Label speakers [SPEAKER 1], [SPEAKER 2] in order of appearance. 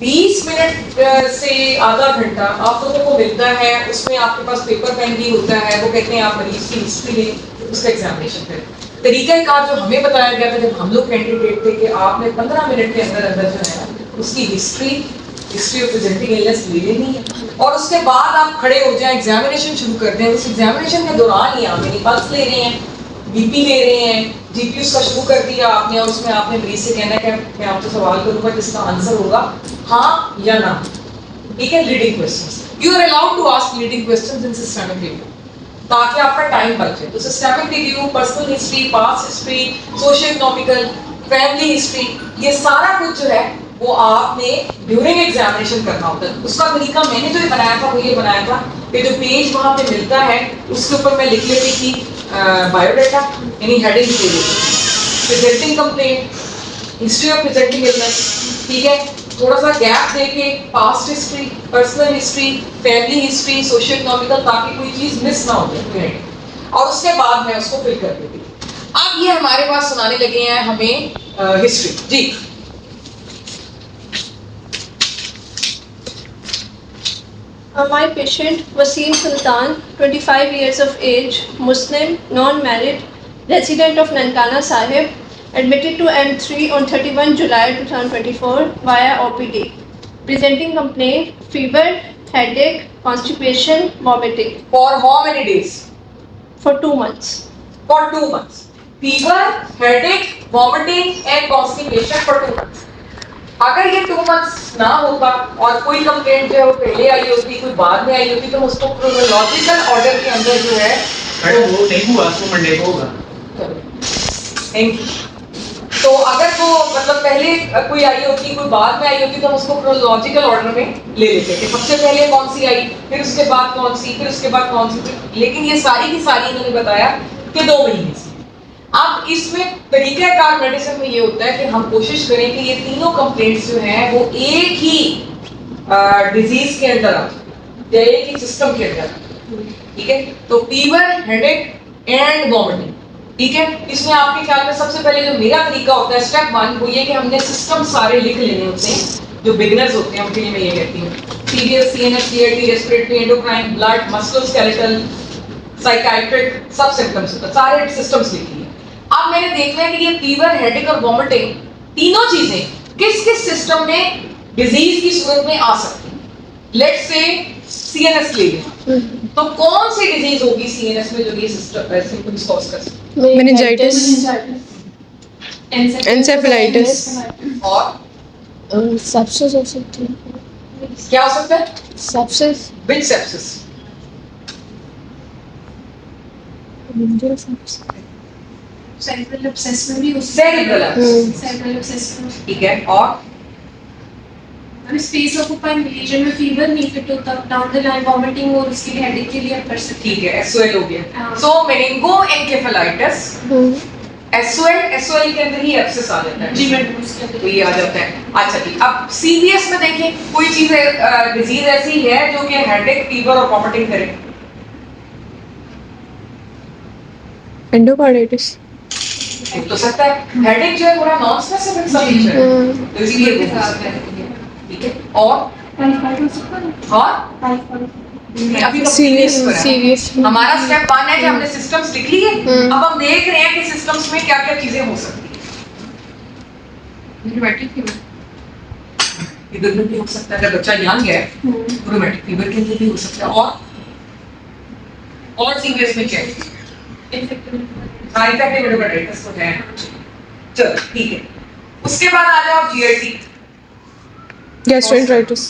[SPEAKER 1] 20 minute से आधा घंटा आप लोगों को मिलता है, उसमें आपके पास पेपर पेन भी होता है, वो कहते हैं आप मरीज की हिस्ट्री लें, उसका एग्जामिनेशन करें। तरीकाकार जो हमें बताया गया था जब हम लोग कैंडिडेट थे कि आपने 15 मिनट के अंदर अंदर जो है उसकी हिस्ट्री ऑफ प्रेजेंटिंग इलनेस ले लेनी है, और उसके बाद आप खड़े हो जाएं, एग्जामिनेशन शुरू कर दें। उस एग्जामिनेशन के दौरान ही आप मेरी पल्स ले रहे हैं, बीपी ले रहे हैं, जीपीयूस का शुरू कर दिया आपने, और उसमें आपने मरीज से कहना है कि मैं आपसे सवाल करूंगा जिसका आंसर होगा हाँ या ना। ठीक है, leading questions, you are allowed to ask leading questions in systemic review ताकि आपका टाइम बचे। तो systemic review, personal history, past history, socio economical, family history, ये सारा कुछ जो है वो आपने ड्यूरिंग एग्जामिनेशन करना होता है। उसका तरीका मैंने जो बनाया था वो ये बनाया था कि जो पेज वहां पे मिलता है उसके ऊपर मैं लिख लेती थी बायोडाटा, यानी हेडिंग के लिए presenting complaint, history of presenting illness, ठीक है, थोड़ा सा गैप देके past history, personal history, family history, socio economical, ताकि कोई चीज मिस ना हो जाए, और उसके बाद मैं उसको फिल कर देती। अब ये हमारे पास सुनाने लगे हैं हमें हिस्ट्री। जी
[SPEAKER 2] My patient Wasim Sultan, 25 years of age, Muslim, non-married, resident of Nankana Sahib, admitted to M3 on 31 July 2024 via OPD. Presenting complaint: fever, headache, constipation, vomiting.
[SPEAKER 1] For how many days?
[SPEAKER 2] For 2 months.
[SPEAKER 1] For 2 months. Fever, headache, vomiting and constipation for 2 months. अगर ये 2 months ना होता और कोई complaint जो है वो पहले आई होती, कोई बाद में आई होती, तो उसको क्रोनोलॉजिकल ऑर्डर के अंदर जो है
[SPEAKER 3] वो नहीं हुआ, तो मंडे को होगा।
[SPEAKER 1] Thank you. तो अगर वो मतलब पहले कोई आई होती, कोई बाद में आई होती, तो हम उसको क्रोनोलॉजिकल ऑर्डर में ले लेते थे। सबसे पहले कौन सी आई, फिर उसके बाद कौन सी, फिर उसके बाद कौन सी, लेकिन ये सारी की सारी इन्होंने बताया कि 2 महीने से। अब इसमें तरीकाकार मेडिसिन में ये होता है कि हम कोशिश करें कि ये तीनों कंप्लेंट्स जो हैं वो एक ही डिजीज के अंदर आ जाए, एक ही सिस्टम के अंदर, ठीक है। तो फीवर, हेडेक एंड वॉमिटिंग, ठीक है। इसमें आपके ख्याल में सबसे पहले जो मेरा तरीका होता है स्टेप 1 वो ये कि हमने सिस्टम सारे लिख लेने होते हैं। जो बिगिनर्स होते हैं उनके लिए मैं ये कहती हूँ, serious, CNS, CIT, respiratory, endocrine, blood, musculoskeletal, psychiatric, सब सिम्टम्स सारे सिस्टम्स लिख लिए। अब मैंने देखना है कि ये फीवर, हेडेक और वॉमिटिंग तीनों चीजें किस किस सिस्टम में डिजीज की सूरत में आ सकती हैं। लेट्स से सीएनएस ले लें, तो कौन सी डिजीज होगी सीएनएस में जो ये सिस्टम सिम्पटम्स कॉज कर सकती है?
[SPEAKER 4] मेनिंजाइटिस, एंसेफेलाइटिस
[SPEAKER 1] और
[SPEAKER 4] सेप्सिस हो सकती है।
[SPEAKER 1] क्या हो सकता है?
[SPEAKER 4] सेप्सिस,
[SPEAKER 1] विच सेप्सिस?
[SPEAKER 5] सेरिब्रल एब्सेस में भी हो
[SPEAKER 1] सेरिब्रल एब्सेस,
[SPEAKER 5] सेरिब्रल एब्सेस में,
[SPEAKER 1] ठीक है। और
[SPEAKER 5] स्पेस ऑक्यूपाइड रीजन में फीवर नहीं फिट होता, डाउन द लाइन वॉमिटिंग और उसके लिए हेडेक के लिए आप कर सकते
[SPEAKER 1] ठीक है, एसओएल हो गया। सो मेनिंगो एन्केफेलाइटिस, एसओएल के अंदर ही एब्सेस आ जाता है।
[SPEAKER 5] जी मैडम, उसके अंदर
[SPEAKER 1] ये आ जाता है। अच्छा ठीक, अब सीवीएस में देखें कोई चीज डिजीज ऐसी है जो कि हेडेक, फीवर और वॉमिटिंग करे?
[SPEAKER 4] एंडोकार्डाइटिस,
[SPEAKER 1] तो सकता है हेडेक जो है पूरा नॉन स्पेसिफिक सब चीज है, तो इसलिए वो हो सकता है, ठीक है। और
[SPEAKER 5] टाइफाइड हो सकता है,
[SPEAKER 1] और
[SPEAKER 5] टाइफाइड
[SPEAKER 1] अभी तो
[SPEAKER 4] सीरियस
[SPEAKER 1] हमारा स्टेप 1 है कि हमने सिस्टम्स लिख लिए। अब हम देख रहे हैं कि सिस्टम्स में क्या क्या चीजें हो सकती हैं। रूमेटिक फीवर भी हो सकता है, अगर बच्चा यंग है रूमेटिक फीवर के लिए भी हो सकता है। और सीरियस में क्या है? इन्फेक्टिव हेपेटाइटिस तो है। चलो ठीक है, उसके बाद आ जाओ जीआईटी,
[SPEAKER 4] गैस्ट्रोएंटेराइटिस,